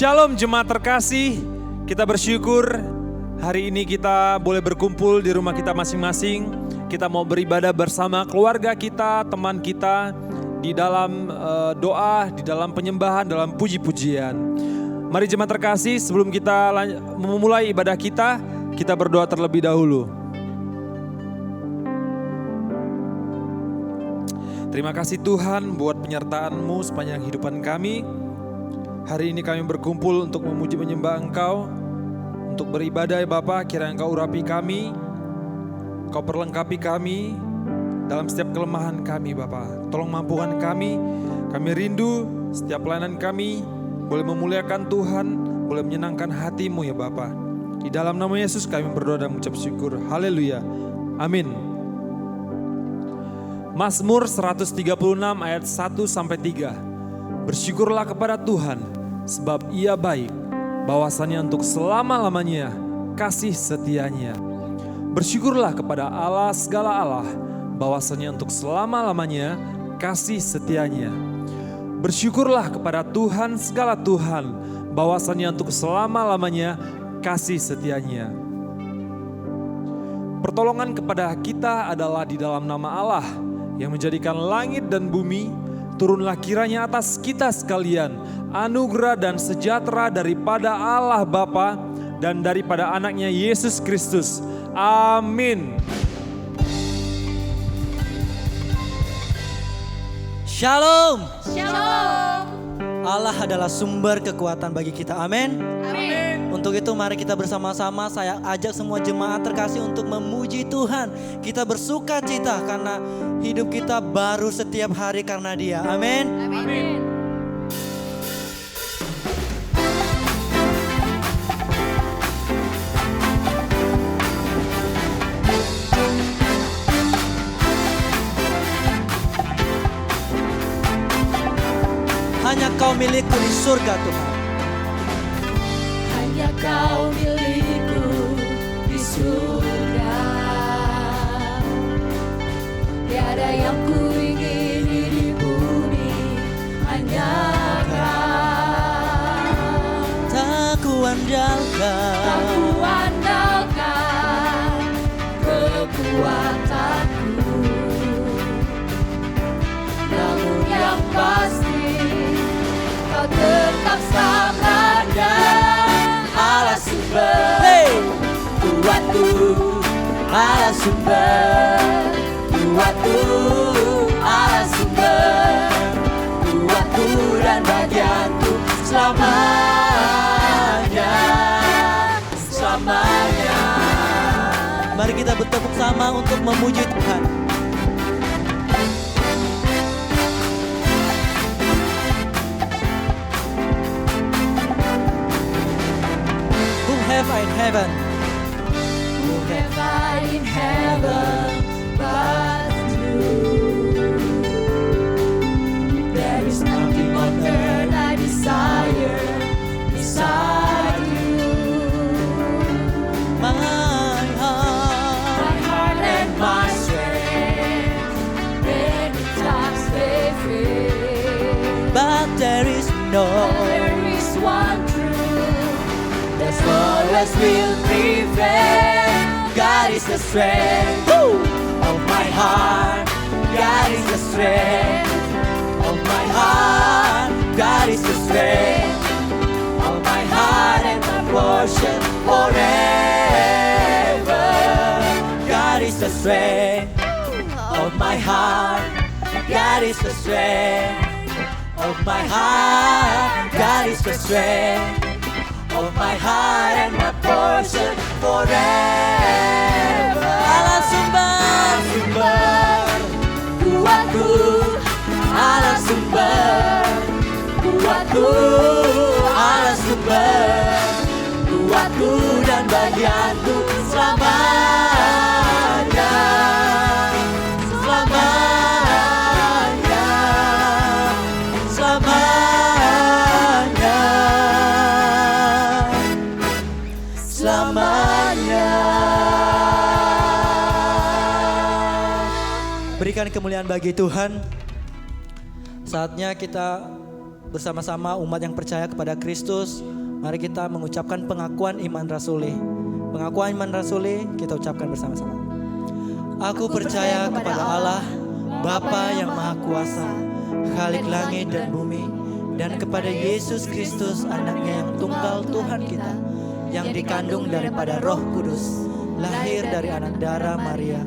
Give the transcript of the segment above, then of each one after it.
Shalom jemaat terkasih, kita bersyukur hari ini kita boleh berkumpul di rumah kita masing-masing. Kita mau beribadah bersama keluarga kita, teman kita di dalam doa, di dalam penyembahan, dalam puji-pujian. Mari jemaat terkasih, sebelum kita memulai ibadah kita berdoa terlebih dahulu. Terima kasih Tuhan buat penyertaan-Mu sepanjang kehidupan kami. Hari ini kami berkumpul untuk memuji menyembah Engkau, untuk beribadah ya Bapa. Kiranya Engkau urapi kami, Engkau perlengkapi kami dalam setiap kelemahan kami Bapa. Tolong mampukan kami rindu setiap pelayanan kami boleh memuliakan Tuhan, boleh menyenangkan hati-Mu ya Bapa. Di dalam nama Yesus kami berdoa dan mengucap syukur. Haleluya. Amin. Mazmur 136 ayat 1-3. Bersyukurlah kepada Tuhan sebab Ia baik, bahwasannya untuk selama-lamanya kasih setianya. Bersyukurlah kepada Allah segala Allah, bahwasannya untuk selama-lamanya kasih setianya. Bersyukurlah kepada Tuhan segala Tuhan, bahwasannya untuk selama-lamanya kasih setianya. Pertolongan kepada kita adalah di dalam nama Allah yang menjadikan langit dan bumi. Turunlah kiranya atas kita sekalian anugerah dan sejahtera daripada Allah Bapa dan daripada anaknya Yesus Kristus. Amin. Shalom. Shalom. Allah adalah sumber kekuatan bagi kita. Amin. Amin. Untuk itu mari kita bersama-sama, saya ajak semua jemaat terkasih untuk memuji Tuhan. Kita bersuka cita karena hidup kita baru setiap hari karena Dia. Amin. Amin. Hanya Kau milikku di surga Tuhan. Hanya Kau milikku di surga. Tiada yang ku ingini di bumi, hanya Kau. Tak kuandalkan, Tak kuandalkan kekuatanku, namun yang pasti Kau tetap samanya. Allah sumber kuatku, Allah sumber kuatku, Allah sumber kuatku dan bagianku selamanya, selamanya. mari kita bertepuk sama untuk memuji Tuhan. Who have I in heaven? Who have I in heaven but you? There is nothing on earth I desire beside you. My My heart and my strength, many times they fail. but there is no. There is one truth that's always will prevail. God is the strength of my heart. God is the strength of my heart. God is the strength of my heart and my portion forever. God is the strength of my heart. God is the strength of my heart. God is the strength of my heart and my portion forever. Allah sumber, kuatku, Allah sumber kuatku, Allah sumber kuatku dan bagianku selamanya, selamanya, selamanya, selamanya. berikan kemuliaan bagi Tuhan. Saatnya kita bersama-sama umat yang percaya kepada Kristus, mari kita mengucapkan pengakuan iman rasuli. Pengakuan iman rasuli kita ucapkan bersama-sama. Aku percaya kepada Allah, Bapa yang Maha Kuasa, Khalik langit dan bumi, dan kepada Yesus Kristus, anaknya yang tunggal Tuhan kita, yang dikandung daripada Roh Kudus, lahir dari anak darah Maria,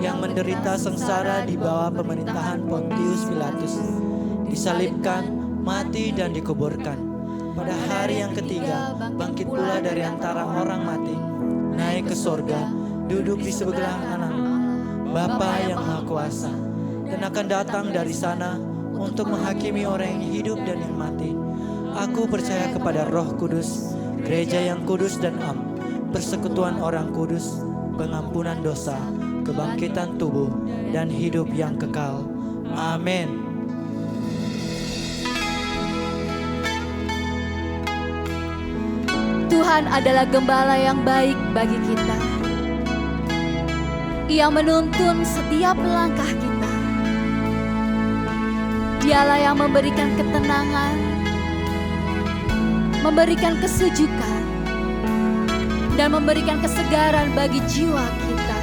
yang menderita sengsara di bawah pemerintahan Pontius Pilatus, disalibkan, mati dan dikuburkan. Pada hari yang ketiga, bangkit pula dari antara orang mati, naik ke sorga, duduk di sebelah kanan Bapa yang Maha Kuasa, dan akan datang dari sana untuk menghakimi orang yang hidup dan yang mati. Aku percaya kepada Roh Kudus, gereja yang kudus dan am, persekutuan orang kudus, pengampunan dosa, kebangkitan tubuh, dan hidup yang kekal. Amin. Tuhan adalah gembala yang baik bagi kita. Ia menuntun setiap langkah kita. Dialah yang memberikan ketenangan, memberikan kesejukan, dan memberikan kesegaran bagi jiwa kita.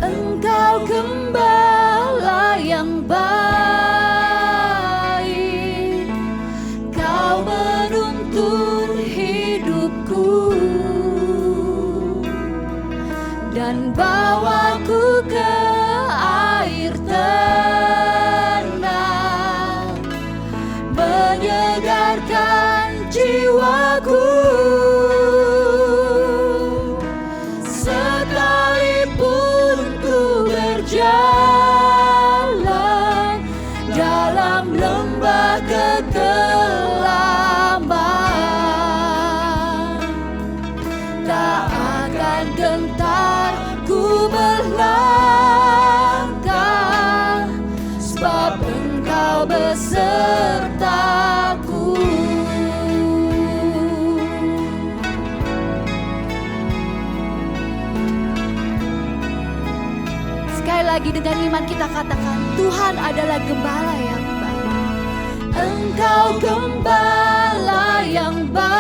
Engkau gembala yang baik, Kau menuntun hidupku dan bawaku ke air tenang, menyegarkan jiwaku. Sekalipun ku berjalan dalam lembah kekelaman, tak akan gentar ku melangkah, sebab Engkau besertaku. Sekali lagi dengan iman kita katakan, Tuhan adalah gembala yang baik. Engkau gembala yang baik,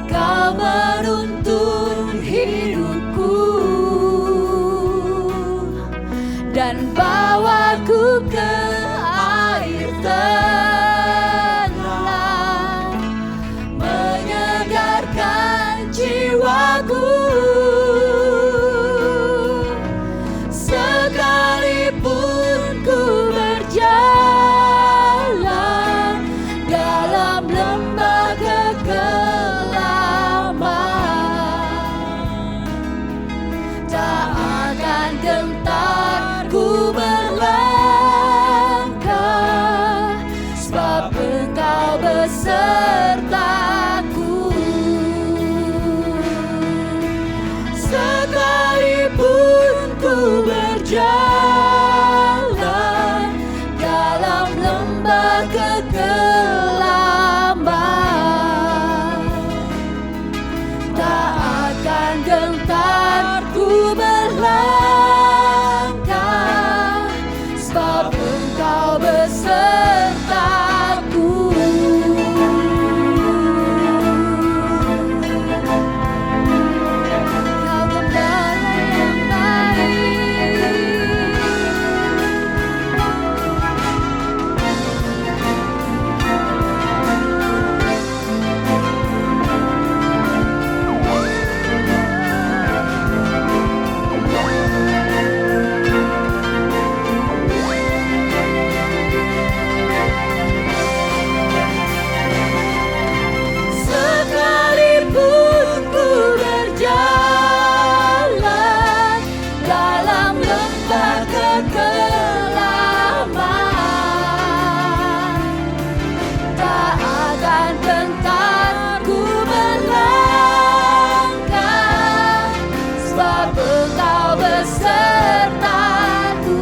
Kau menuntun hidupku dan bawaku ke air tenang, menyegarkan jiwaku. Sekalipun ku berjalan dalam lembah kekelaman, tak akan gentar ku melangkah, sebab Engkau besertaku. Sekalipun ku berjalan dalam lembah kekelaman, tak akan gentar ku melangkah, sebab Engkau besertaku. Kau gembala yang baik, sekalipun ku berjalan dalam lembah kekelaman, tak akan gentar ku melangkah, sebab Engkau besertaku.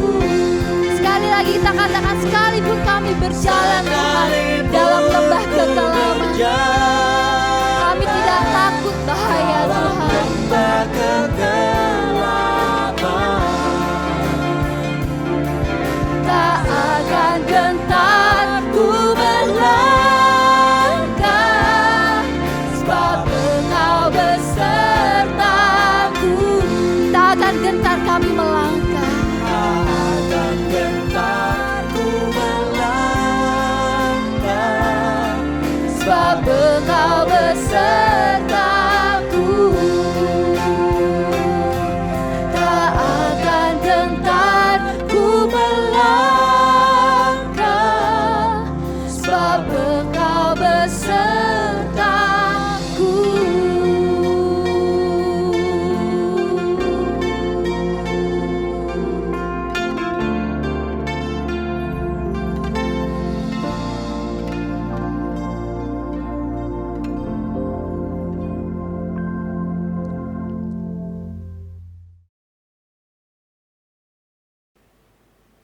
Sekali lagi kita katakan, sekalipun kami berjalan Tuhan dalam lembah kekelaman, kami tidak takut bahaya Tuhan.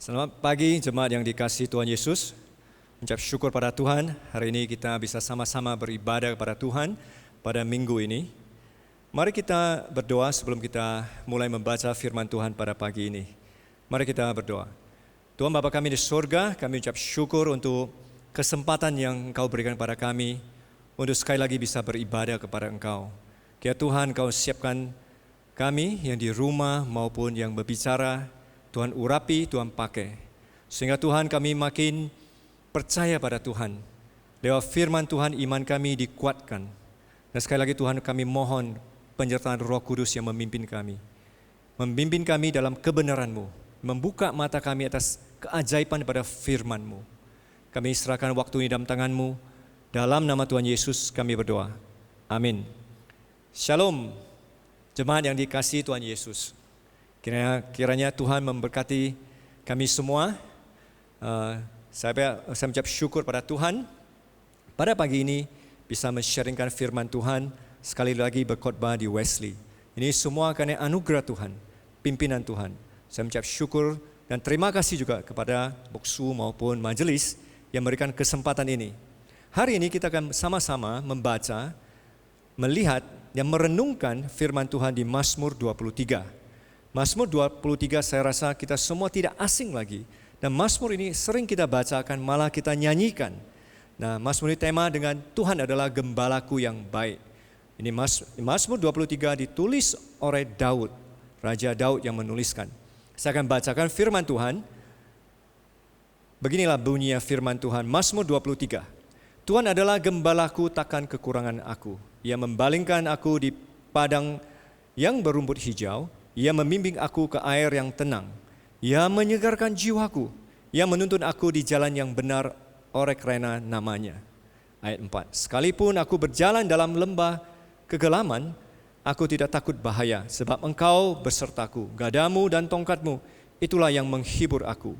Selamat pagi jemaat yang dikasihi Tuhan Yesus. Mengucap syukur pada Tuhan, hari ini kita bisa sama-sama beribadah kepada Tuhan pada minggu ini. Mari kita berdoa sebelum kita mulai membaca firman Tuhan pada pagi ini. Mari kita berdoa. Tuhan Bapa kami di surga, kami ucap syukur untuk kesempatan yang Engkau berikan kepada kami untuk sekali lagi bisa beribadah kepada Engkau. Kiranya Tuhan Engkau siapkan kami yang di rumah maupun yang berbicara, Tuhan urapi, Tuhan pakai. Sehingga Tuhan kami makin percaya pada Tuhan. Lewat firman Tuhan iman kami dikuatkan. Dan sekali lagi Tuhan kami mohon penyertaan Roh Kudus yang memimpin kami. Membimbing kami dalam kebenaran-Mu. Membuka mata kami atas keajaiban pada firman-Mu. Kami serahkan waktu ini dalam tangan-Mu. Dalam nama Tuhan Yesus kami berdoa. Amin. Shalom. Jemaat yang dikasihi Tuhan Yesus, kiranya Tuhan memberkati kami semua. Saya mengucap syukur pada Tuhan pada pagi ini bisa men-sharingkan firman Tuhan, sekali lagi berkhotbah di Wesley. Ini semua karena anugerah Tuhan, pimpinan Tuhan. Saya mengucap syukur dan terima kasih juga kepada Boksu maupun majelis yang memberikan kesempatan ini. Hari ini kita akan sama-sama membaca, melihat yang merenungkan firman Tuhan di Mazmur 23. Mazmur 23 saya rasa kita semua tidak asing lagi. Dan Mazmur ini sering kita bacakan, malah kita nyanyikan. Nah, Mazmur ini tema dengan Tuhan adalah gembalaku yang baik. Ini Mazmur 23 ditulis oleh Daud, Raja Daud yang menuliskan. Saya akan bacakan firman Tuhan. Beginilah bunyinya firman Tuhan, Mazmur 23. Tuhan adalah gembalaku, takkan kekurangan aku. Ia membalingkan aku di padang yang berumput hijau. Ia membimbing aku ke air yang tenang. Ia menyegarkan jiwaku. Ia menuntun aku di jalan yang benar oleh karena namanya. Ayat 4. Sekalipun aku berjalan dalam lembah kegelaman, aku tidak takut bahaya, sebab Engkau besertaku. Gadamu dan tongkatmu, itulah yang menghibur aku.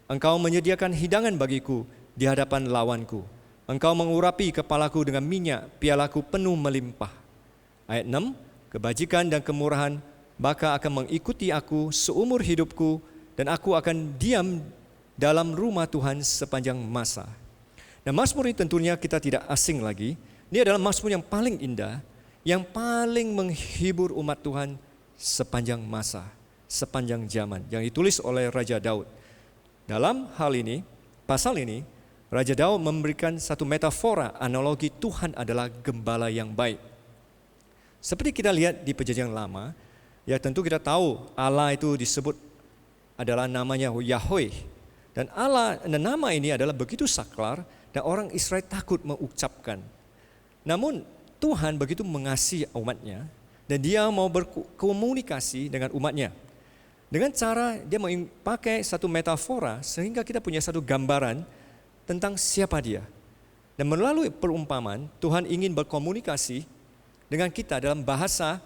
Engkau menyediakan hidangan bagiku di hadapan lawanku. Engkau mengurapi kepalaku dengan minyak, pialaku penuh melimpah. Ayat 6, kebajikan dan kemurahan bakal akan mengikuti aku seumur hidupku, dan aku akan diam dalam rumah Tuhan sepanjang masa. Nah, Mazmur ini tentunya kita tidak asing lagi. Ini adalah Mazmur yang paling indah, yang paling menghibur umat Tuhan sepanjang masa, sepanjang zaman, yang ditulis oleh Raja Daud. Dalam hal ini, pasal ini, Raja Daud memberikan satu metafora, analogi Tuhan adalah gembala yang baik. Seperti kita lihat di Perjanjian Lama, ya tentu kita tahu Allah itu disebut adalah namanya Yahweh. Dan Allah, dan nama ini adalah begitu saklar dan orang Israel takut mengucapkan. Namun Tuhan begitu mengasihi umatnya dan dia mau berkomunikasi dengan umatnya. Dengan cara dia memakai satu metafora sehingga kita punya satu gambaran tentang siapa dia. Dan melalui perumpamaan, Tuhan ingin berkomunikasi dengan kita dalam bahasa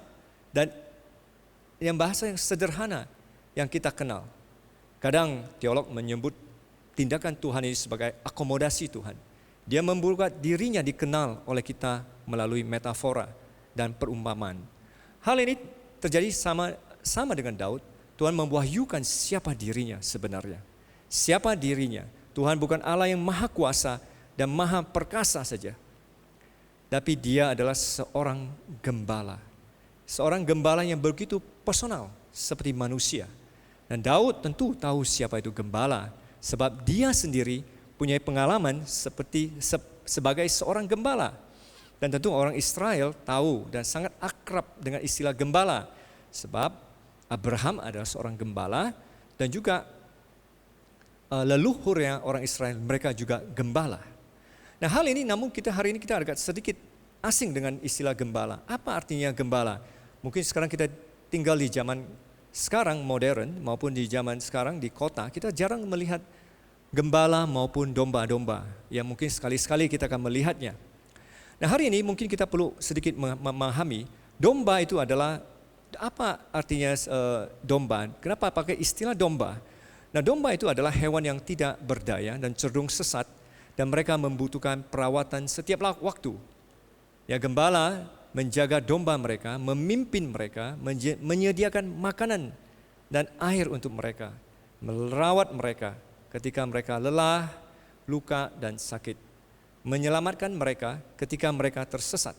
dan yang bahasa yang sederhana yang kita kenal. Kadang teolog menyebut tindakan Tuhan ini sebagai akomodasi Tuhan. Dia membuat dirinya dikenal oleh kita melalui metafora dan perumpamaan. Hal ini terjadi sama dengan Daud. Tuhan memwahyukan siapa dirinya sebenarnya. Siapa dirinya. Tuhan bukan Allah yang maha kuasa dan maha perkasa saja. Tapi dia adalah seorang gembala. Seorang gembala yang begitu personal seperti manusia. Dan Daud tentu tahu siapa itu gembala. Sebab dia sendiri punya pengalaman sebagai seorang gembala. Dan tentu orang Israel tahu dan sangat akrab dengan istilah gembala. Sebab Abraham adalah seorang gembala dan juga leluhurnya orang Israel, mereka juga gembala. Nah, hal ini namun hari ini kita agak sedikit asing dengan istilah gembala. Apa artinya gembala? Mungkin sekarang kita tinggal di zaman sekarang modern maupun di zaman sekarang di kota, kita jarang melihat gembala maupun domba-domba. Ya mungkin sekali-sekali kita akan melihatnya. Nah, hari ini mungkin kita perlu sedikit memahami domba itu adalah apa artinya domba. Kenapa pakai istilah domba? Nah, domba itu adalah hewan yang tidak berdaya dan cenderung sesat dan mereka membutuhkan perawatan setiap waktu. Ya, gembala menjaga domba mereka, memimpin mereka, menyediakan makanan dan air untuk mereka. merawat mereka ketika mereka lelah, luka, dan sakit, menyelamatkan mereka ketika mereka tersesat.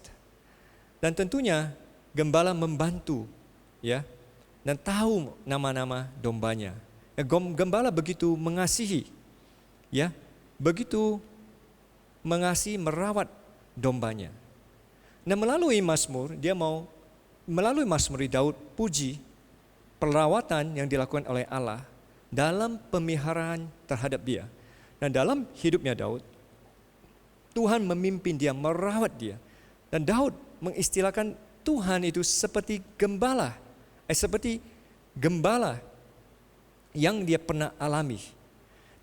Dan tentunya gembala membantu, ya, dan tahu nama-nama dombanya. Gembala begitu mengasihi, ya, begitu mengasihi, merawat dombanya. Nah, melalui Mazmur Daud puji perawatan yang dilakukan oleh Allah dalam pemeliharaan terhadap dia. Dan dalam hidupnya Daud, Tuhan memimpin dia, merawat dia. Dan Daud mengistilahkan Tuhan itu seperti gembala yang dia pernah alami.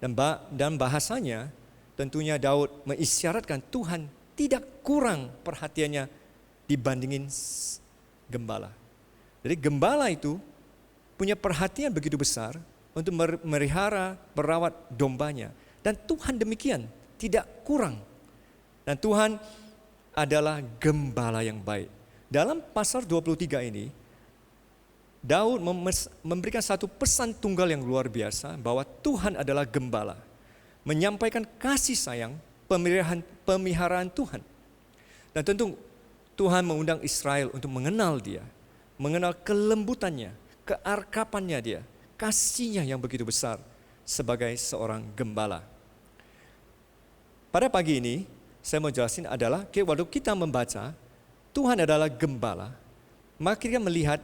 Dan bahasanya tentunya Daud mengisyaratkan Tuhan tidak kurang perhatiannya dibandingin gembala. Jadi gembala itu punya perhatian begitu besar untuk memelihara, merawat dombanya. Dan Tuhan demikian, tidak kurang. Dan Tuhan adalah gembala yang baik. Dalam pasal 23 ini, Daud memberikan satu pesan tunggal yang luar biasa bahwa Tuhan adalah gembala. Menyampaikan kasih sayang, pemeliharaan Tuhan. Dan tentu Tuhan mengundang Israel untuk mengenal dia, mengenal kelembutannya, kearkapannya dia, kasihnya yang begitu besar sebagai seorang gembala. Pada pagi ini, saya mau jelasin adalah waktu kita membaca Tuhan adalah gembala, maka kita melihat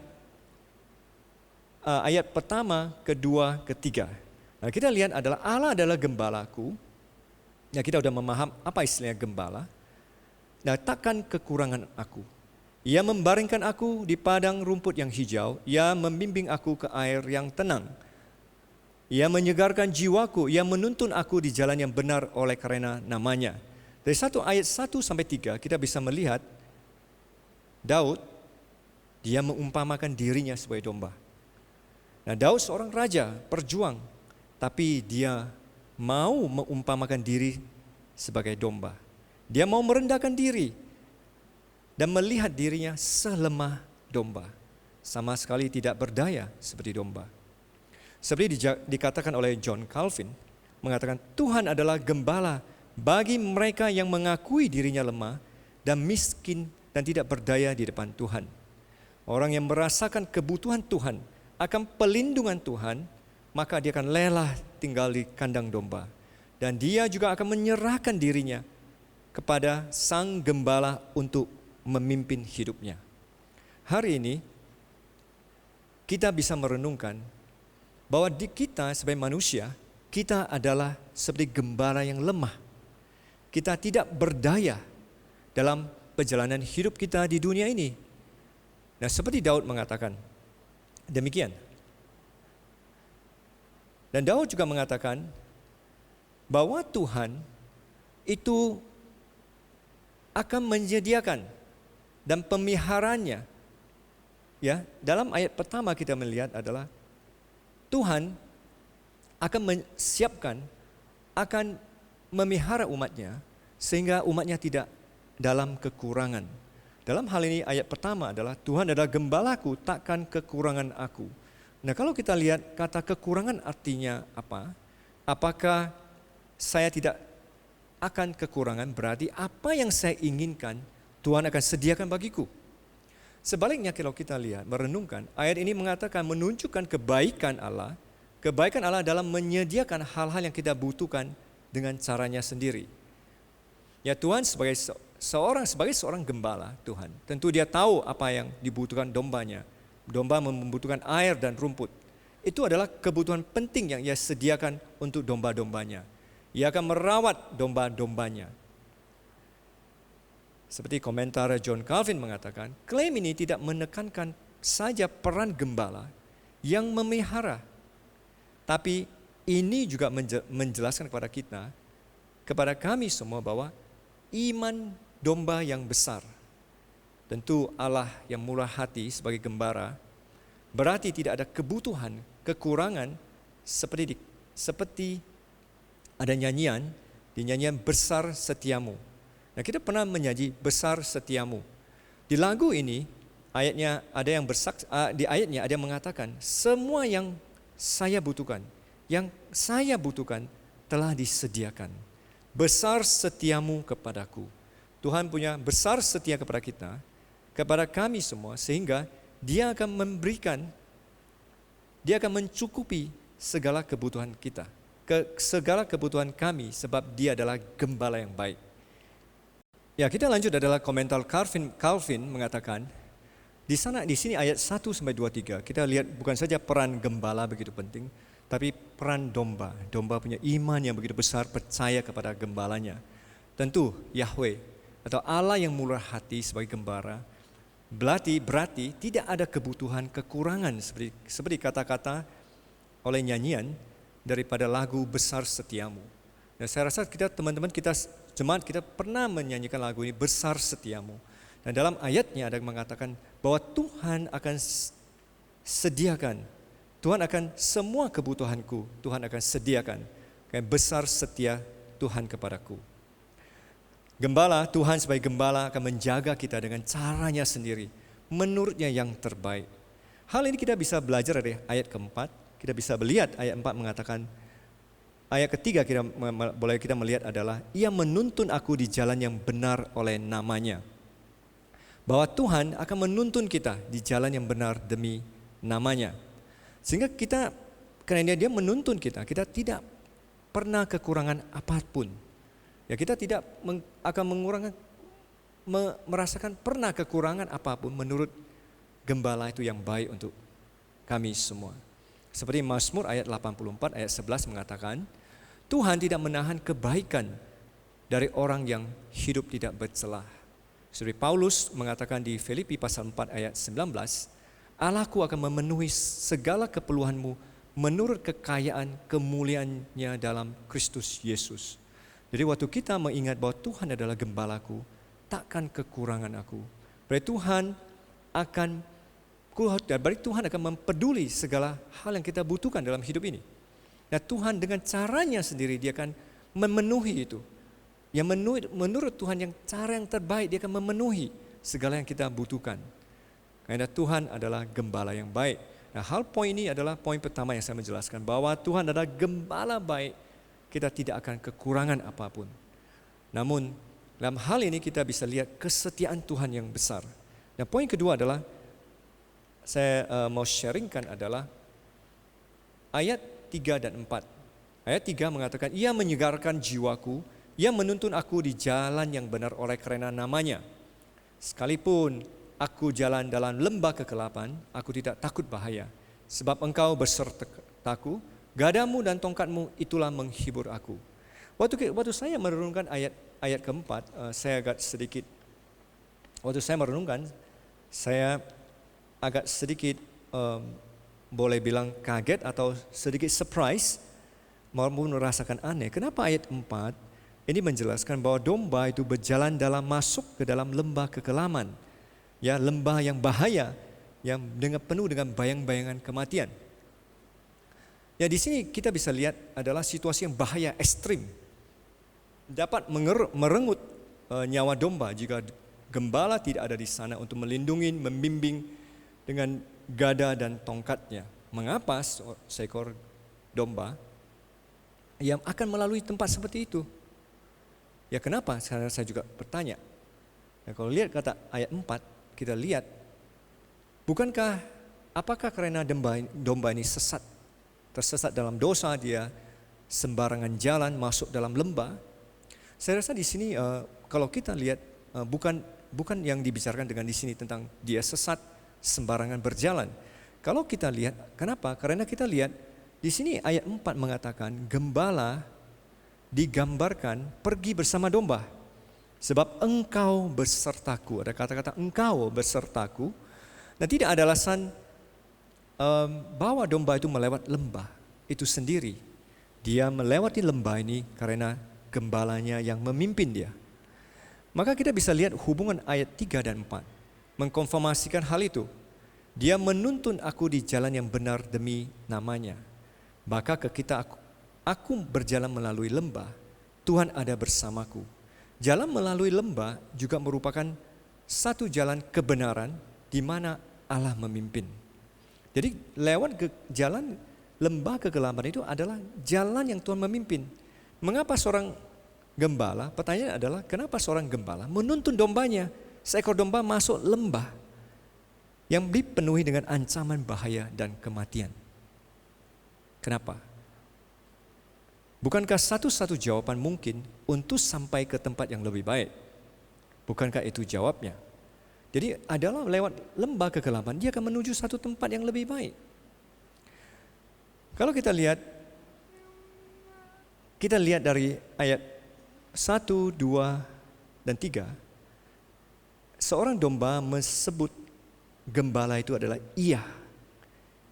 ayat pertama, kedua, ketiga. Nah, kita lihat adalah Allah adalah gembalaku. Nah, kita sudah memaham apa istilahnya gembala. Nah, takkan kekurangan aku. Ia membaringkan aku di padang rumput yang hijau, ia membimbing aku ke air yang tenang. Ia menyegarkan jiwaku, ia menuntun aku di jalan yang benar oleh karena namanya. Dari ayat 1-3 kita bisa melihat Daud, dia mengumpamakan dirinya sebagai domba. Nah, Daud seorang raja, perjuang, tapi dia mau mengumpamakan diri sebagai domba. Dia mau merendahkan diri dan melihat dirinya selemah domba, sama sekali tidak berdaya seperti domba. Seperti dikatakan oleh John Calvin, mengatakan Tuhan adalah gembala bagi mereka yang mengakui dirinya lemah dan miskin dan tidak berdaya di depan Tuhan. Orang yang merasakan kebutuhan Tuhan akan pelindungan Tuhan, maka dia akan lelah tinggal di kandang domba. Dan dia juga akan menyerahkan dirinya kepada sang gembala untuk memimpin hidupnya. Hari ini kita bisa merenungkan bahwa di kita sebagai manusia, kita adalah seperti gembala yang lemah. Kita tidak berdaya dalam perjalanan hidup kita di dunia ini. Nah, seperti Daud mengatakan demikian. Dan Daud juga mengatakan bahwa Tuhan itu akan menyediakan dan pemeliharannya. Ya, dalam ayat pertama kita melihat adalah Tuhan akan menyiapkan, akan memelihara umatnya sehingga umatnya tidak dalam kekurangan. Dalam hal ini ayat pertama adalah Tuhan adalah gembalaku, takkan kekurangan aku. Nah, kalau kita lihat kata kekurangan artinya apa? Apakah saya tidak akan kekurangan, berarti apa yang saya inginkan Tuhan akan sediakan bagiku. Sebaliknya kalau kita lihat, merenungkan, ayat ini mengatakan menunjukkan kebaikan Allah dalam menyediakan hal-hal yang kita butuhkan dengan caranya sendiri. Ya, Tuhan sebagai seorang gembala Tuhan, tentu dia tahu apa yang dibutuhkan dombanya. Domba membutuhkan air dan rumput. Itu adalah kebutuhan penting yang ia sediakan untuk domba-dombanya. Ia akan merawat domba-dombanya. Seperti komentar John Calvin mengatakan, klaim ini tidak menekankan saja peran gembala yang memelihara, tapi ini juga menjelaskan kepada kita, kepada kami semua bahwa iman domba yang besar, tentu Allah yang murah hati sebagai gembala, berarti tidak ada kebutuhan, kekurangan seperti ada nyanyian, di nyanyian besar setiamu. Nah, kita pernah menyanyi besar setiamu. Di lagu ini ayatnya ada yang di ayatnya ada yang mengatakan semua yang saya butuhkan yang saya butuhkan telah disediakan. Besar setiamu kepadaku. Tuhan punya besar setia kepada kita, kepada kami semua, sehingga Dia akan memberikan, Dia akan mencukupi segala kebutuhan kita, segala kebutuhan kami, sebab Dia adalah gembala yang baik. Ya, kita lanjut adalah komentar Calvin mengatakan, di sini ayat 1-23 kita lihat bukan saja peran gembala begitu penting, tapi peran domba. Domba punya iman yang begitu besar, percaya kepada gembalanya. Tentu Yahweh atau Allah yang murah hati sebagai gembala berarti tidak ada kebutuhan kekurangan, seperti kata-kata oleh nyanyian daripada lagu Besar Setiamu. Dan saya rasa teman-teman kita jemaat kita pernah menyanyikan lagu ini, Besar Setiamu. Dan dalam ayatnya ada yang mengatakan bahwa Tuhan akan sediakan, Tuhan akan semua kebutuhanku, Tuhan akan sediakan. Kayak besar setia Tuhan kepadaku. Gembala, Tuhan sebagai gembala akan menjaga kita dengan caranya sendiri, menurutnya yang terbaik. Hal ini kita bisa belajar dari ayat keempat. Kita bisa melihat ayat 4 mengatakan, ayat ketiga boleh kita melihat adalah, Ia menuntun aku di jalan yang benar oleh namanya. Bahwa Tuhan akan menuntun kita di jalan yang benar demi namanya. Sehingga kita, karena Dia menuntun kita tidak pernah kekurangan apapun. Ya, kita tidak akan merasakan pernah kekurangan apapun menurut gembala itu yang baik untuk kami semua. Seperti Mazmur ayat 84 ayat 11 mengatakan, Tuhan tidak menahan kebaikan dari orang yang hidup tidak bercelah. Seperti Paulus mengatakan di Filipi pasal 4 ayat 19, Allahku akan memenuhi segala keperluanmu menurut kekayaan kemuliaannya dalam Kristus Yesus. Jadi waktu kita mengingat bahwa Tuhan adalah gembalaku, takkan kekurangan aku. Berarti Tuhan akan mempeduli segala hal yang kita butuhkan dalam hidup ini. Nah, Tuhan dengan caranya sendiri Dia akan memenuhi itu. Yang menurut Tuhan yang cara yang terbaik, Dia akan memenuhi segala yang kita butuhkan. Karena Tuhan adalah gembala yang baik. Nah, poin ini adalah poin pertama yang saya menjelaskan, bahwa Tuhan adalah gembala baik. Kita tidak akan kekurangan apapun. Namun dalam hal ini kita bisa lihat kesetiaan Tuhan yang besar. Nah, poin kedua adalah saya mau sharingkan adalah ayat 3 dan 4. Ayat 3 mengatakan, Ia menyegarkan jiwaku, Ia menuntun aku di jalan yang benar oleh karena namanya. Sekalipun aku jalan dalam lembah kegelapan, aku tidak takut bahaya. Sebab Engkau besertaku, gadamu dan tongkatmu itulah menghibur aku. Waktu saya merenungkan ayat keempat, saya agak sedikit, saya agak sedikit boleh bilang kaget atau sedikit surprise, maupun merasakan aneh. Kenapa ayat 4 ini menjelaskan bahwa domba itu berjalan masuk ke dalam lembah kekelaman, ya, lembah yang bahaya, yang penuh dengan bayang-bayangan kematian. Ya, di sini kita bisa lihat adalah situasi yang bahaya ekstrim. Dapat merenggut nyawa domba jika gembala tidak ada di sana untuk melindungi, membimbing dengan gada dan tongkatnya. Mengapa seekor domba yang akan melalui tempat seperti itu? Ya, kenapa? Karena saya juga bertanya. Nah, kalau lihat kata ayat 4, kita lihat, apakah karena domba ini tersesat dalam dosa, dia sembarangan jalan masuk dalam lembah? Saya rasa di sini kalau kita lihat bukan yang dibicarakan dengan di sini tentang dia sesat sembarangan berjalan. Kalau kita lihat, kenapa? Karena kita lihat di sini ayat 4 mengatakan gembala digambarkan pergi bersama domba. Sebab Engkau besertaku, ada kata-kata Engkau besertaku. Nah, tidak ada alasan bahwa domba itu melewat lembah itu sendiri. Dia melewati lembah ini karena gembalanya yang memimpin dia. Maka kita bisa lihat hubungan ayat 3 dan 4 mengkonfirmasikan hal itu. Dia menuntun aku di jalan yang benar demi namanya. Maka aku berjalan melalui lembah, Tuhan ada bersamaku. Jalan melalui lembah juga merupakan satu jalan kebenaran di mana Allah memimpin. Jadi lewat jalan lembah kegelapan itu adalah jalan yang Tuhan memimpin. Mengapa seorang gembala, pertanyaan adalah kenapa seorang gembala menuntun dombanya, seekor domba masuk lembah yang dipenuhi dengan ancaman bahaya dan kematian. Kenapa? Bukankah satu-satu jawaban mungkin untuk sampai ke tempat yang lebih baik? Bukankah itu jawabnya? Jadi adalah lewat lembah kegelapan, dia akan menuju satu tempat yang lebih baik. Kalau kita lihat dari ayat 1, 2, dan 3, seorang domba menyebut gembala itu adalah ia.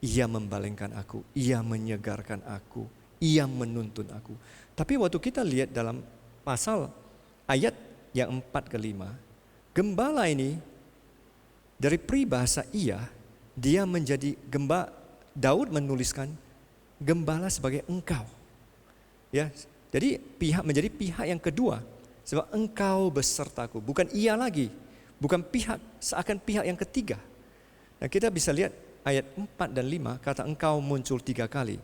Ia membalingkan aku, ia menyegarkan aku, ia menuntun aku. Tapi waktu kita lihat dalam pasal ayat yang 4 ke 5, gembala ini dari peribahasa ia, dia menjadi Daud menuliskan gembala sebagai engkau. Ya, jadi menjadi pihak yang kedua, sebab engkau besertaku, bukan ia lagi, bukan seakan pihak yang ketiga. Nah, kita bisa lihat ayat 4 dan 5 kata engkau muncul 3 kali.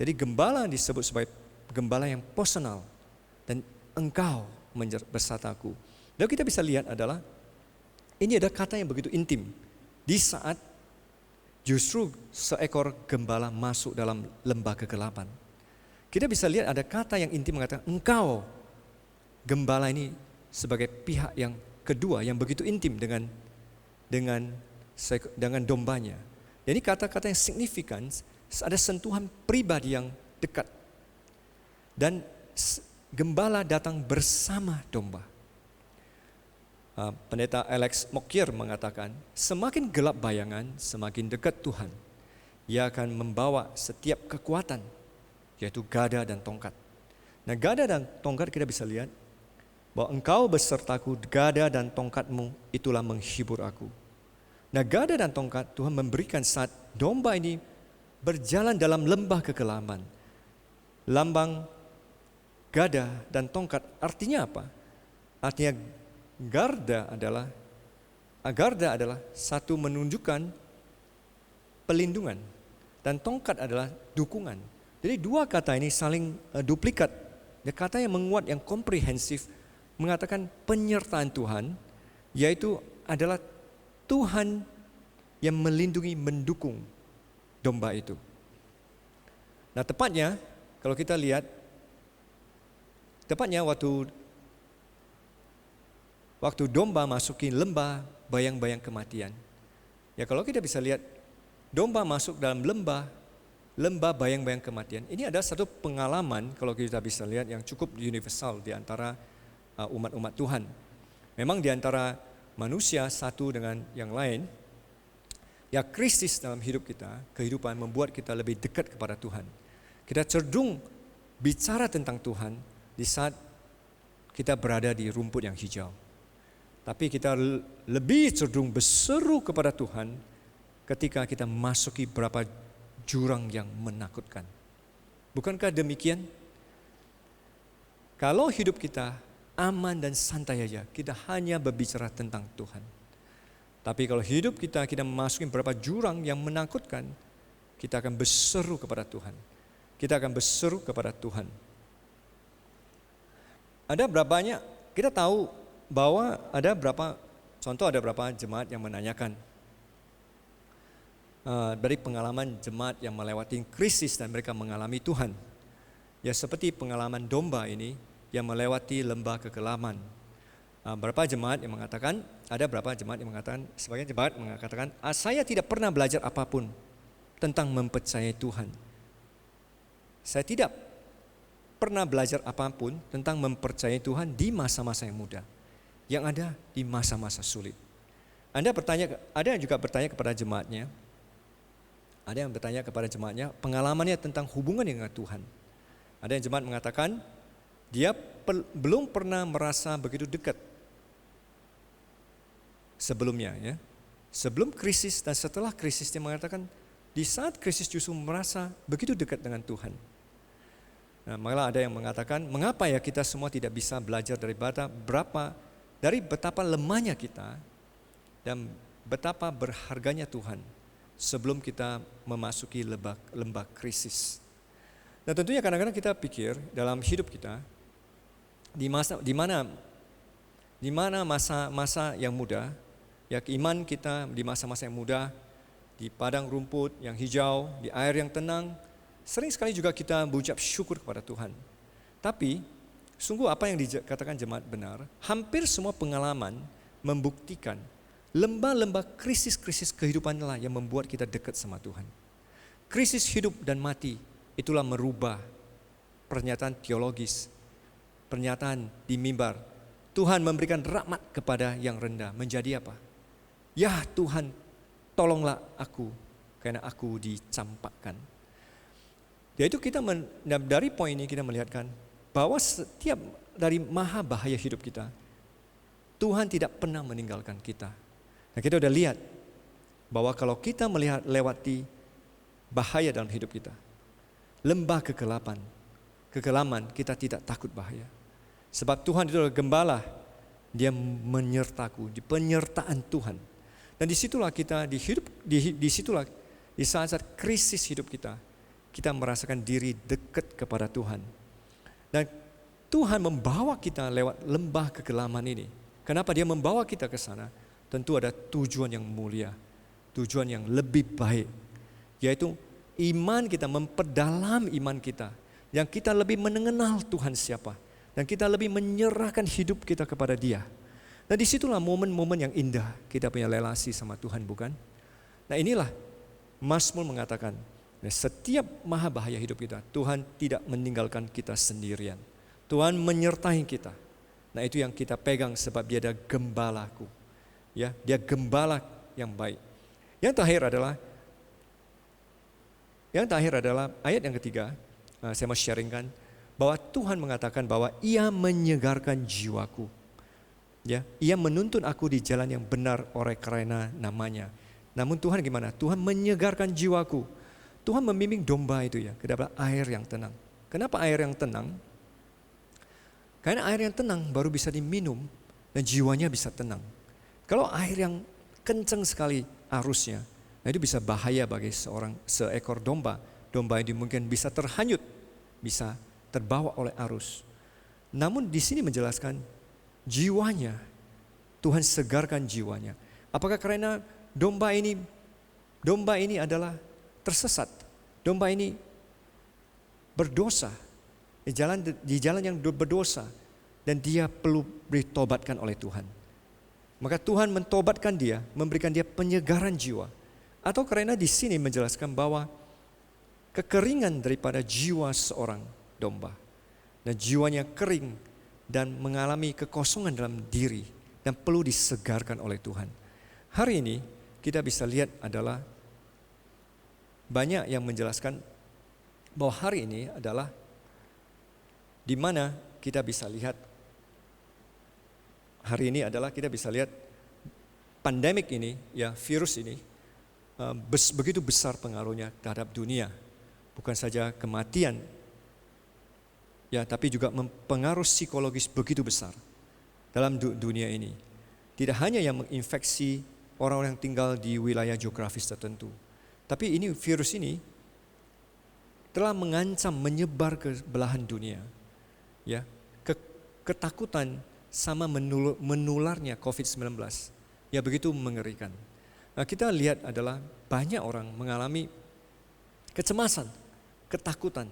Jadi gembala disebut sebagai gembala yang personal dan engkau besertaku. Dan kita bisa lihat adalah ini ada kata yang begitu intim di saat justru seekor gembala masuk dalam lembah kegelapan. Kita bisa lihat ada kata yang intim mengatakan engkau, gembala ini sebagai pihak yang kedua yang begitu intim dengan dombanya. Jadi kata-kata yang signifikan, ada sentuhan pribadi yang dekat. Dan gembala datang bersama domba. Pendeta Alex Mokier mengatakan, semakin gelap bayangan, semakin dekat Tuhan. Ia akan membawa setiap kekuatan, yaitu gada dan tongkat. Nah, gada dan tongkat kita bisa lihat bahwa engkau besertaku, gada dan tongkatmu itulah menghibur aku. Nah, gada dan tongkat Tuhan memberikan saat domba ini berjalan dalam lembah kegelapan. Lambang gada dan tongkat artinya apa? Artinya garda adalah satu menunjukkan pelindungan dan tongkat adalah dukungan. Jadi dua kata ini saling duplikat. Kata yang menguat, yang komprehensif mengatakan penyertaan Tuhan, yaitu adalah Tuhan yang melindungi, mendukung domba itu. Nah, tepatnya kalau kita lihat, waktu domba masuki lembah bayang-bayang kematian. Ya, kalau kita bisa lihat domba masuk dalam lembah bayang-bayang kematian. Ini ada satu pengalaman kalau kita bisa lihat yang cukup universal di antara umat-umat Tuhan. Memang di antara manusia satu dengan yang lain, ya krisis dalam hidup kita, kehidupan membuat kita lebih dekat kepada Tuhan. Kita cenderung bicara tentang Tuhan di saat kita berada di rumput yang hijau. Tapi kita lebih cenderung berseru kepada Tuhan ketika kita masuki beberapa jurang yang menakutkan. Bukankah demikian? Kalau hidup kita aman dan santai aja, kita hanya berbicara tentang Tuhan. Tapi kalau hidup kita memasuki beberapa jurang yang menakutkan, kita akan berseru kepada Tuhan. Kita akan berseru kepada Tuhan. Ada berapa banyak, kita tahu bahwa ada berapa jemaat yang menanyakan dari pengalaman jemaat yang melewati krisis dan mereka mengalami Tuhan. Ya seperti pengalaman domba ini yang melewati lembah kegelapan. Sebagian jemaat mengatakan, saya tidak pernah belajar apapun tentang mempercayai Tuhan. Saya tidak pernah belajar apapun tentang mempercayai Tuhan di masa-masa yang muda. Yang ada di masa-masa sulit. Ada yang juga bertanya kepada jemaatnya. Ada yang bertanya kepada jemaatnya pengalamannya tentang hubungan dengan Tuhan. Ada yang jemaat mengatakan dia belum pernah merasa begitu dekat sebelumnya, ya. Sebelum krisis dan setelah krisis dia mengatakan di saat krisis justru merasa begitu dekat dengan Tuhan. Nah, malah ada yang mengatakan mengapa ya kita semua tidak bisa belajar dari betapa lemahnya kita dan betapa berharganya Tuhan sebelum kita memasuki lembah krisis. Nah tentunya kadang-kadang kita pikir dalam hidup kita, di mana masa-masa yang muda, ya iman kita di masa-masa yang muda, di padang rumput yang hijau, di air yang tenang, sering sekali juga kita mengucap syukur kepada Tuhan. Tapi sungguh apa yang dikatakan jemaat benar, hampir semua pengalaman membuktikan lembah-lembah krisis-krisis kehidupan lah yang membuat kita dekat sama Tuhan. Krisis hidup dan mati itulah merubah pernyataan teologis, pernyataan di mimbar. Tuhan memberikan rahmat kepada yang rendah menjadi apa? Ya Tuhan, tolonglah aku karena aku dicampakkan. Yaitu kita dari poin ini kita melihatkan bahwa setiap dari maha bahaya hidup kita, Tuhan tidak pernah meninggalkan kita. Nah kita udah lihat bahwa kalau kita melihat lewati bahaya dalam hidup kita, lembah kekelaman kita tidak takut bahaya. Sebab Tuhan itu adalah gembala, Dia menyertaku, di penyertaan Tuhan. Dan disitulah kita disitulah di saat-saat krisis hidup kita merasakan diri dekat kepada Tuhan. Dan Tuhan membawa kita lewat lembah kekelaman ini. Kenapa Dia membawa kita ke sana? Tentu ada tujuan yang mulia, tujuan yang lebih baik, yaitu iman kita, memperdalam iman kita, yang kita lebih mengenal Tuhan siapa, dan kita lebih menyerahkan hidup kita kepada Dia. Nah disitulah momen-momen yang indah kita punya relasi sama Tuhan, bukan? Nah inilah Mazmur mengatakan, setiap maha bahaya hidup kita, Tuhan tidak meninggalkan kita sendirian. Tuhan menyertai kita. Nah itu yang kita pegang sebab Dia ada gembalaku. Ya, Dia gembala yang baik. Yang terakhir adalah ayat yang ketiga, saya mau sharingkan bahwa Tuhan mengatakan bahwa Ia menyegarkan jiwaku. Ya, Ia menuntun aku di jalan yang benar oleh karena namanya. Namun Tuhan gimana? Tuhan menyegarkan jiwaku. Tuhan membimbing domba itu ya ke dalam air yang tenang. Kenapa air yang tenang? Karena air yang tenang baru bisa diminum dan jiwanya bisa tenang. Kalau air yang kencang sekali arusnya, nah itu bisa bahaya bagi seekor domba. Domba ini mungkin bisa terhanyut, bisa terbawa oleh arus. Namun di sini menjelaskan jiwanya, Tuhan segarkan jiwanya. Apakah karena domba ini adalah tersesat, domba ini berdosa, di jalan yang berdosa, dan dia perlu ditobatkan oleh Tuhan. Maka Tuhan mentobatkan dia, memberikan dia penyegaran jiwa. Atau karena di sini menjelaskan bahwa kekeringan daripada jiwa seorang domba, dan jiwanya kering dan mengalami kekosongan dalam diri dan perlu disegarkan oleh Tuhan. Hari ini kita bisa lihat adalah banyak yang menjelaskan bahwa hari ini adalah di mana kita bisa lihat hari ini adalah kita bisa lihat pandemik ini, ya virus ini begitu besar pengaruhnya terhadap dunia. Bukan saja kematian, ya tapi juga mempengaruhi psikologis begitu besar dalam dunia ini. Tidak hanya yang menginfeksi orang-orang yang tinggal di wilayah geografis tertentu, tapi ini virus ini telah mengancam menyebar ke belahan dunia. Ya, ketakutan sama menularnya COVID-19, ya begitu mengerikan. Nah, kita lihat adalah banyak orang mengalami kecemasan, ketakutan,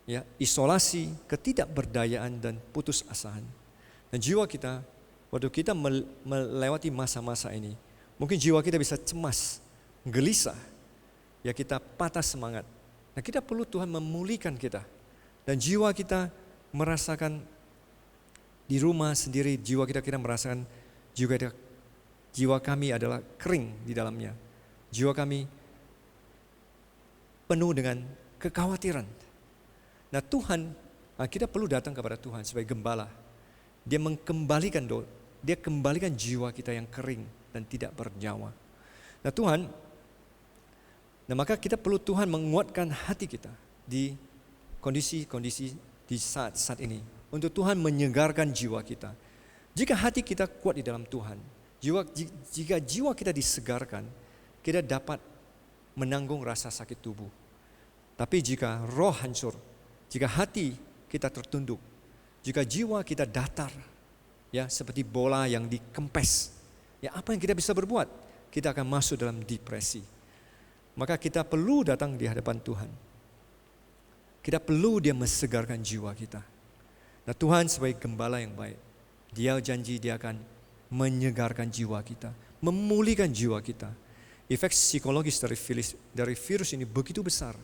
ya, isolasi, ketidakberdayaan dan putus asaan. Dan jiwa kita, waktu kita melewati masa-masa ini, mungkin jiwa kita bisa cemas, gelisah, ya kita patah semangat. Nah kita perlu Tuhan memulihkan kita. Dan jiwa kita merasakan di rumah sendiri, jiwa kita merasakan jiwa kami adalah kering di dalamnya. Jiwa kami penuh dengan kekhawatiran. Nah Tuhan, kita perlu datang kepada Tuhan sebagai gembala. Dia kembalikan jiwa kita yang kering dan tidak bernyawa. Nah Tuhan, maka kita perlu Tuhan menguatkan hati kita di kondisi-kondisi di saat-saat ini. Untuk Tuhan menyegarkan jiwa kita. Jika hati kita kuat di dalam Tuhan, jika jiwa kita disegarkan, kita dapat menanggung rasa sakit tubuh. Tapi jika roh hancur, jika hati kita tertunduk, jika jiwa kita datar, ya seperti bola yang dikempes, ya apa yang kita bisa berbuat? Kita akan masuk dalam depresi. Maka kita perlu datang di hadapan Tuhan. Kita perlu Dia mensegarkan jiwa kita. Nah, Tuhan sebagai gembala yang baik, Dia janji Dia akan menyegarkan jiwa kita, memulihkan jiwa kita. Efek psikologis dari virus ini begitu besar.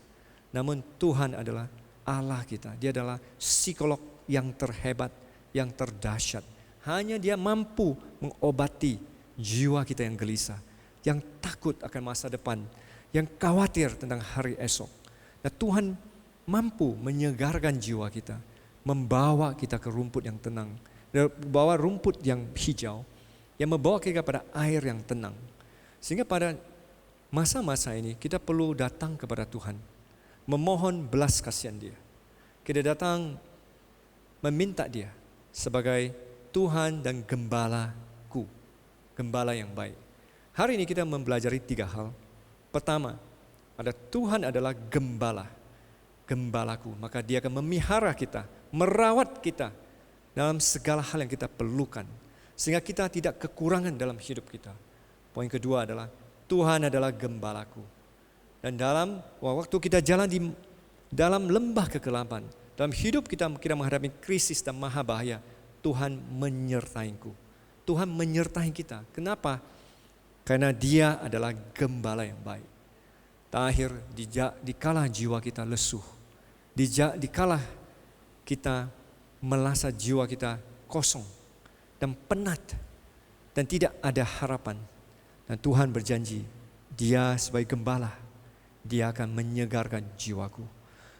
Namun Tuhan adalah Allah kita. Dia adalah psikolog yang terhebat, yang terdahsyat. Hanya Dia mampu mengobati jiwa kita yang gelisah, yang takut akan masa depan, yang khawatir tentang hari esok. Nah, Tuhan mampu menyegarkan jiwa kita, membawa kita ke rumput yang tenang, membawa rumput yang hijau, yang membawa kita pada air yang tenang. Sehingga pada masa-masa ini kita perlu datang kepada Tuhan, memohon belas kasihan Dia. Kita datang meminta Dia sebagai Tuhan dan gembalaku, gembala yang baik. Hari ini kita mempelajari 3 hal. Pertama, ada Tuhan adalah gembalaku, maka Dia akan memelihara kita, merawat kita dalam segala hal yang kita perlukan, sehingga kita tidak kekurangan dalam hidup kita. Poin kedua adalah Tuhan adalah gembalaku. Dan dalam waktu kita jalan di dalam lembah kegelapan, dalam hidup kita menghadapi krisis dan maha bahaya, Tuhan menyertaiku. Tuhan menyertai kita. Kenapa? Karena Dia adalah gembala yang baik. Terakhir, dikala jiwa kita lesuh, dikala kita merasa jiwa kita kosong dan penat dan tidak ada harapan, dan Tuhan berjanji, Dia sebagai gembala, Dia akan menyegarkan jiwaku.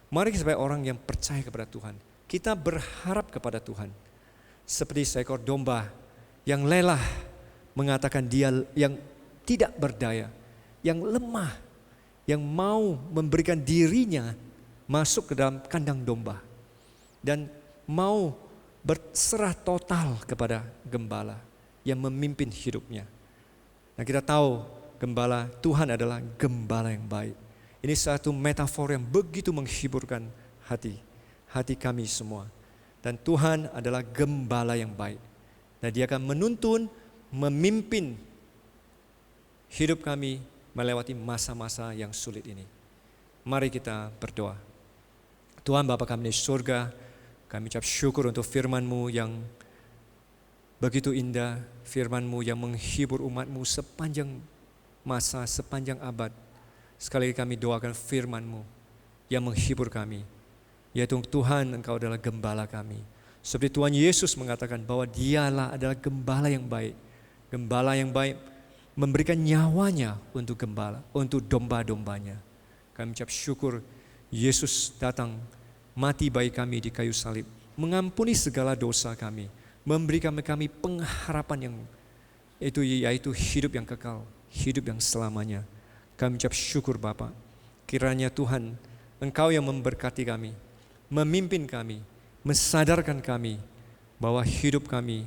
Mari sebagai orang yang percaya kepada Tuhan, kita berharap kepada Tuhan. Seperti seekor domba yang lelah mengatakan dia yang tidak berdaya, yang lemah, yang mau memberikan dirinya masuk ke dalam kandang domba dan mau berserah total kepada gembala yang memimpin hidupnya. Nah, kita tahu gembala Tuhan adalah gembala yang baik. Ini satu metafor yang begitu menghiburkan hati kami semua. Dan Tuhan adalah gembala yang baik. Dan Dia akan menuntun, memimpin hidup kami melewati masa-masa yang sulit ini. Mari kita berdoa. Tuhan Bapa kami di surga, kami ucap syukur untuk firman-Mu yang begitu indah, firman-Mu yang menghibur umat-Mu sepanjang masa, sepanjang abad. Sekali lagi kami doakan firman-Mu yang menghibur kami, yaitu Tuhan Engkau adalah gembala kami. Seperti Tuhan Yesus mengatakan bahwa Dialah adalah gembala yang baik. Gembala yang baik memberikan nyawanya untuk gembala, untuk domba-dombanya. Kami ucap syukur Yesus datang mati bagi kami di kayu salib, mengampuni segala dosa kami, memberikan kami pengharapan yang itu yaitu hidup yang kekal, hidup yang selamanya. Kami ucap syukur Bapa, kiranya Tuhan Engkau yang memberkati kami, memimpin kami, mensadarkan kami bahwa hidup kami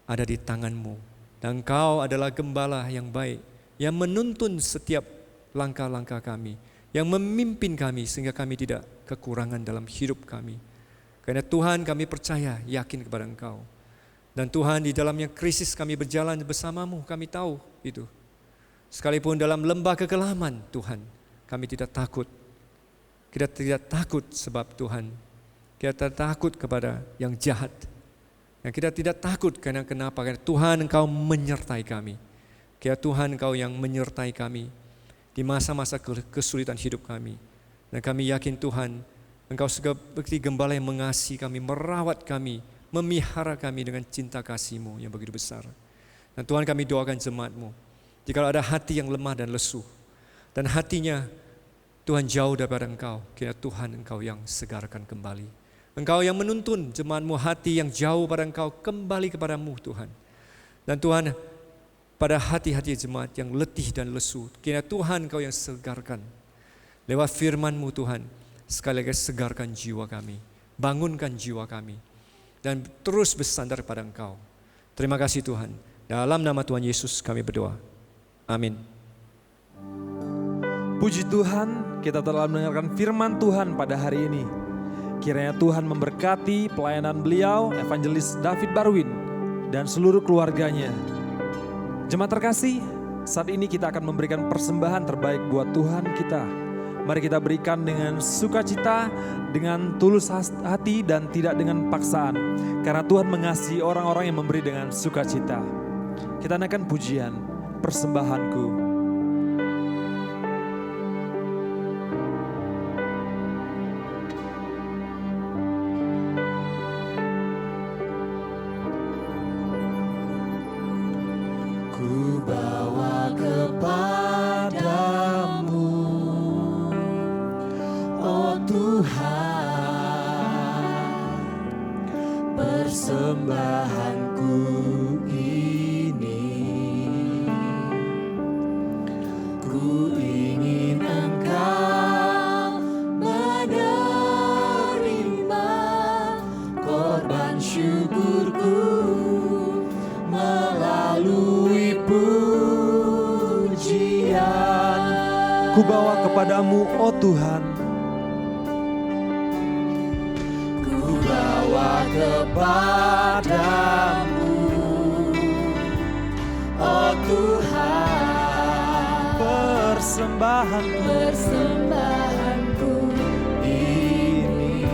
ada di tangan-Mu. Dan Engkau adalah gembala yang baik, yang menuntun setiap langkah-langkah kami, yang memimpin kami sehingga kami tidak kekurangan dalam hidup kami. Karena Tuhan kami percaya, yakin kepada Engkau. Dan Tuhan di dalamnya krisis kami berjalan bersama-Mu, kami tahu itu. Sekalipun dalam lembah kekelaman Tuhan, kami tidak takut. Kita tidak takut sebab Tuhan, kita tidak takut kepada yang jahat. Dan kita tidak takut karena kenapa? Karena Tuhan Engkau menyertai kami. Karena Tuhan Engkau yang menyertai kami di masa-masa kesulitan hidup kami. Dan kami yakin Tuhan, Engkau seperti gembala yang mengasihi kami, merawat kami, memihara kami dengan cinta kasih-Mu yang begitu besar. Dan Tuhan kami doakan jemaat-Mu, jika ada hati yang lemah dan lesuh, dan hatinya Tuhan jauh daripada Engkau, kiranya Tuhan Engkau yang segarkan kembali. Engkau yang menuntun jemaat-Mu hati yang jauh pada Engkau kembali kepada-Mu Tuhan. Dan Tuhan pada hati-hati jemaat yang letih dan lesu, kiranya Tuhan Engkau yang segarkan. Lewat firman-Mu Tuhan, sekali lagi segarkan jiwa kami, bangunkan jiwa kami, dan terus bersandar pada Engkau. Terima kasih Tuhan. Dalam nama Tuhan Yesus kami berdoa. Amin. Puji Tuhan, kita telah mendengarkan firman Tuhan pada hari ini. Kiranya Tuhan memberkati pelayanan beliau, Evangelis David Barwin, dan seluruh keluarganya. Jemaat terkasih, saat ini kita akan memberikan persembahan terbaik buat Tuhan kita. Mari kita berikan dengan sukacita, dengan tulus hati dan tidak dengan paksaan. Karena Tuhan mengasihi orang-orang yang memberi dengan sukacita. Kita naikkan pujian, persembahanku. Ku bawa kepadamu, oh Tuhan, persembahanku ini. Ku ingin Engkau menerima korban syukurku melalui pujian. Ku bawa kepadamu, oh Tuhan. Ku bawa kepadamu, oh Tuhan, persembahanku ini.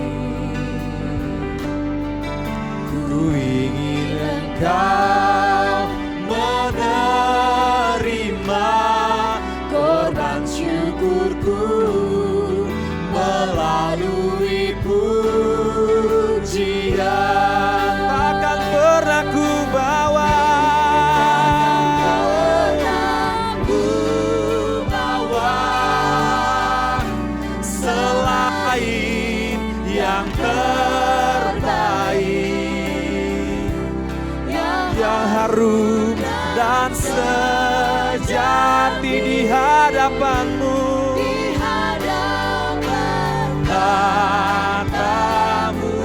Ku ingin Engkau menerima korban syukurku melalui pujian. Takkan pernah ku bawa, selain yang terbaik, yang harum dan sejati di hadapanmu. Katamu,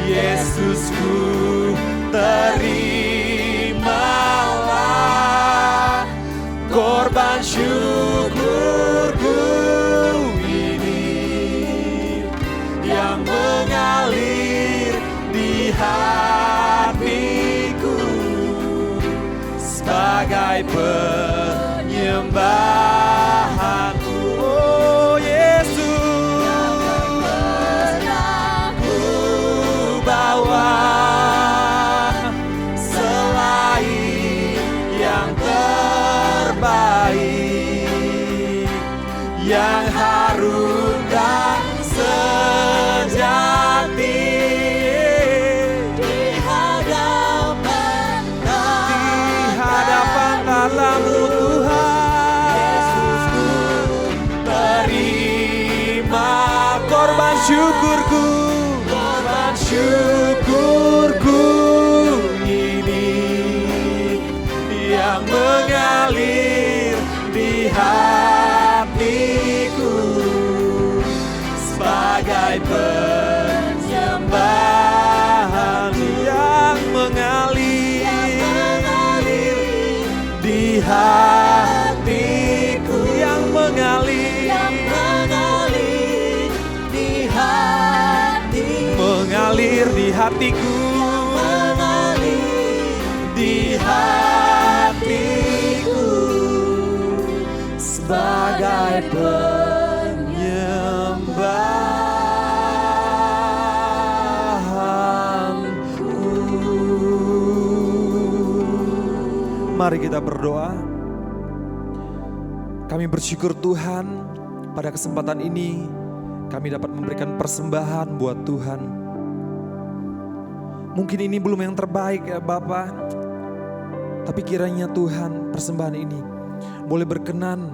Yesusku, terimalah korban syukurku ini yang mengalir di hatiku sebagai penyembahan. Oh Yesus, ku bawa selain yang terbaik, yang harum dan sejati di hadapan tatamu Tuhan. Terima korban syukurku ini yang mengalir di hatiku sebagai penyembahan yang mengalir di hatiku, yang mengalir di hatiku, mengalir di hatiku, di hatiku sebagai penyembahanku. Mari kita berdoa. Kami bersyukur Tuhan, pada kesempatan ini kami dapat memberikan persembahan buat Tuhan. Mungkin ini belum yang terbaik ya Bapa, tapi kiranya Tuhan persembahan ini boleh berkenan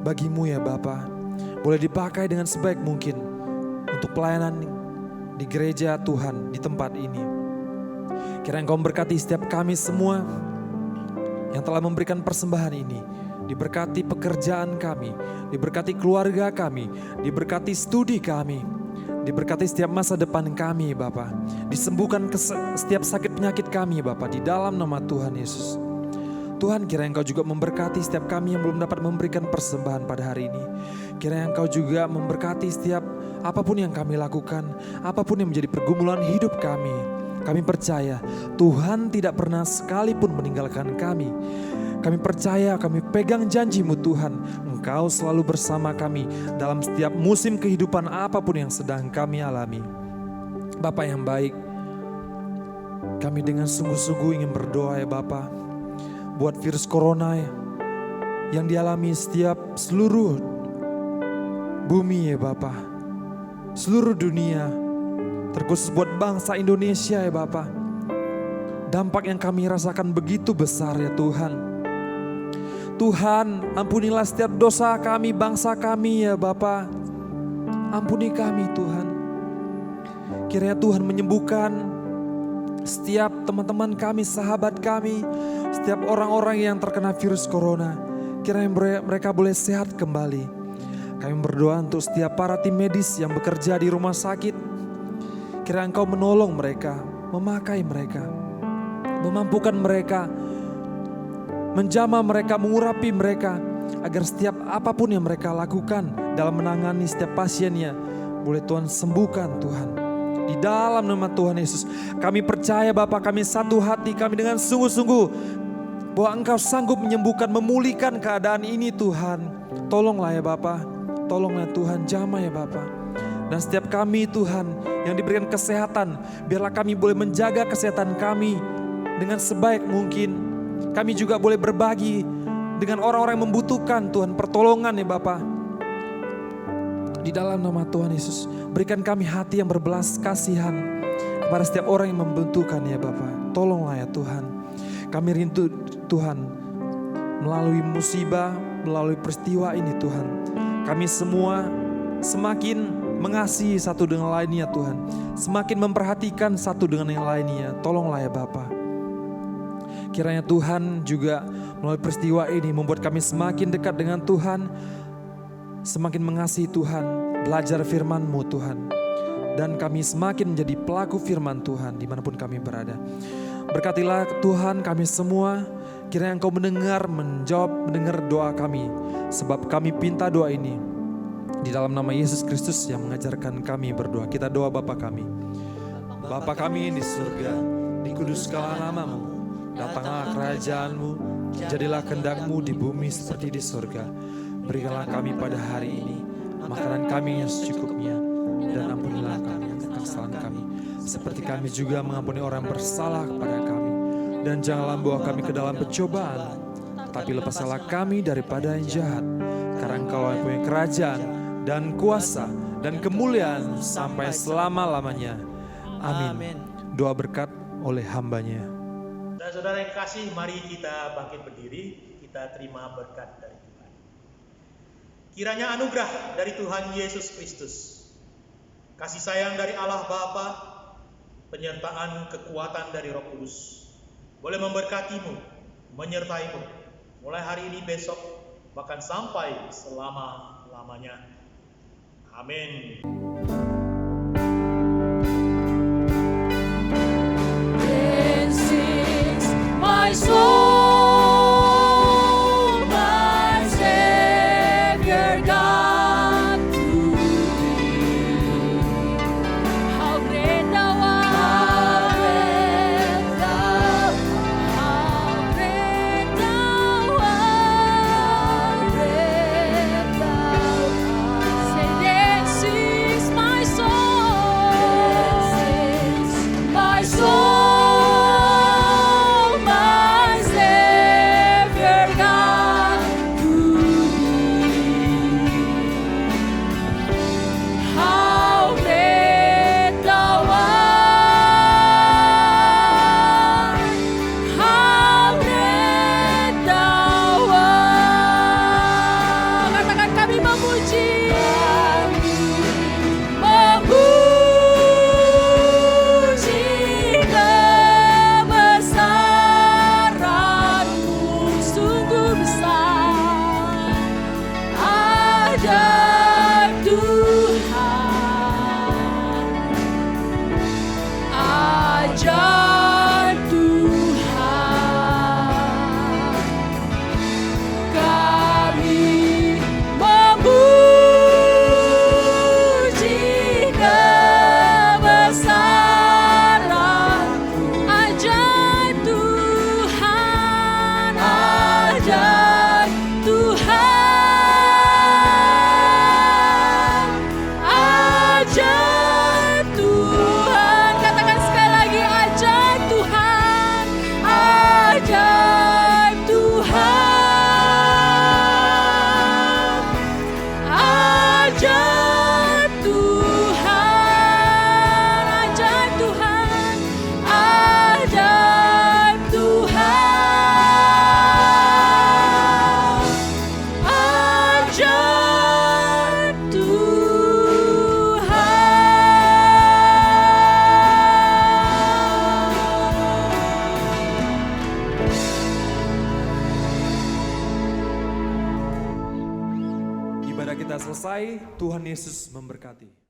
bagimu ya Bapa. Boleh dipakai dengan sebaik mungkin untuk pelayanan di gereja Tuhan di tempat ini. Kiranya Engkau memberkati setiap kami semua yang telah memberikan persembahan ini. Diberkati pekerjaan kami, diberkati keluarga kami, diberkati studi kami, diberkati setiap masa depan kami Bapa. Disembuhkan setiap sakit penyakit kami Bapa, di dalam nama Tuhan Yesus. Tuhan, kiranya Engkau juga memberkati setiap kami yang belum dapat memberikan persembahan pada hari ini. Kiranya Engkau juga memberkati setiap apapun yang kami lakukan, apapun yang menjadi pergumulan hidup kami. Kami percaya Tuhan tidak pernah sekalipun meninggalkan kami. Kami percaya, kami pegang janji-Mu Tuhan. Engkau selalu bersama kami dalam setiap musim kehidupan apapun yang sedang kami alami. Bapa yang baik, kami dengan sungguh-sungguh ingin berdoa ya Bapa, buat virus corona yang dialami setiap seluruh bumi ya Bapa, seluruh dunia, terkhusus buat bangsa Indonesia ya Bapa. Dampak yang kami rasakan begitu besar ya Tuhan. Tuhan, ampunilah setiap dosa kami, bangsa kami ya Bapa. Ampuni kami Tuhan. Kiranya Tuhan menyembuhkan setiap teman-teman kami, sahabat kami, setiap orang-orang yang terkena virus corona. Kiranya mereka boleh sehat kembali. Kami berdoa untuk setiap para tim medis yang bekerja di rumah sakit. Kiranya Engkau menolong mereka, memakai mereka, memampukan mereka, menjamah mereka, mengurapi mereka, agar setiap apapun yang mereka lakukan dalam menangani setiap pasiennya, boleh Tuhan sembuhkan Tuhan. Di dalam nama Tuhan Yesus, kami percaya Bapa, kami satu hati, kami dengan sungguh-sungguh bahwa Engkau sanggup menyembuhkan, memulihkan keadaan ini Tuhan. Tolonglah ya Bapa, tolonglah Tuhan, jamah ya Bapa. Dan setiap kami Tuhan yang diberikan kesehatan, biarlah kami boleh menjaga kesehatan kami dengan sebaik mungkin. Kami juga boleh berbagi dengan orang-orang yang membutuhkan Tuhan pertolongan ya Bapa. Di dalam nama Tuhan Yesus, berikan kami hati yang berbelas kasihan kepada setiap orang yang membutuhkan ya Bapa. Tolonglah ya Tuhan. Kami rindu Tuhan, melalui musibah, melalui peristiwa ini Tuhan, kami semua semakin mengasihi satu dengan lainnya Tuhan. Semakin memperhatikan satu dengan yang lainnya. Tolonglah ya Bapa. Kiranya Tuhan juga melalui peristiwa ini membuat kami semakin dekat dengan Tuhan, semakin mengasihi Tuhan, belajar firman-Mu Tuhan. Dan kami semakin menjadi pelaku firman Tuhan dimanapun kami berada. Berkatilah Tuhan kami semua, kiranya Engkau mendengar doa kami. Sebab kami pinta doa ini di dalam nama Yesus Kristus yang mengajarkan kami berdoa. Kita doa Bapa kami. Bapa kami di surga, dikuduskanlah nama-Mu, datanglah kerajaan-Mu, jadilah kehendak-Mu di bumi seperti di surga. Berikanlah kami pada hari ini makanan kami yang secukupnya, dan ampunilah kami kesalahan kami, seperti kami juga mengampuni orang bersalah kepada kami. Dan janganlah bawa kami ke dalam pencobaan, tapi lepaskanlah kami daripada yang jahat. Karena Engkau yang punya kerajaan dan kuasa dan kemuliaan sampai selama-lamanya. Amin. Doa berkat oleh hamba-Nya. Saudara yang kasih, mari kita bangkit berdiri, kita terima berkat dari Tuhan. Kiranya anugerah dari Tuhan Yesus Kristus, kasih sayang dari Allah Bapa, penyertaan kekuatan dari Roh Kudus, boleh memberkatimu, menyertaimu, mulai hari ini, besok, bahkan sampai selama-lamanya. Amin. My soul, my Savior God to thee. How great thou art, how great thou art, Say, this is my selesai. Tuhan Yesus memberkati.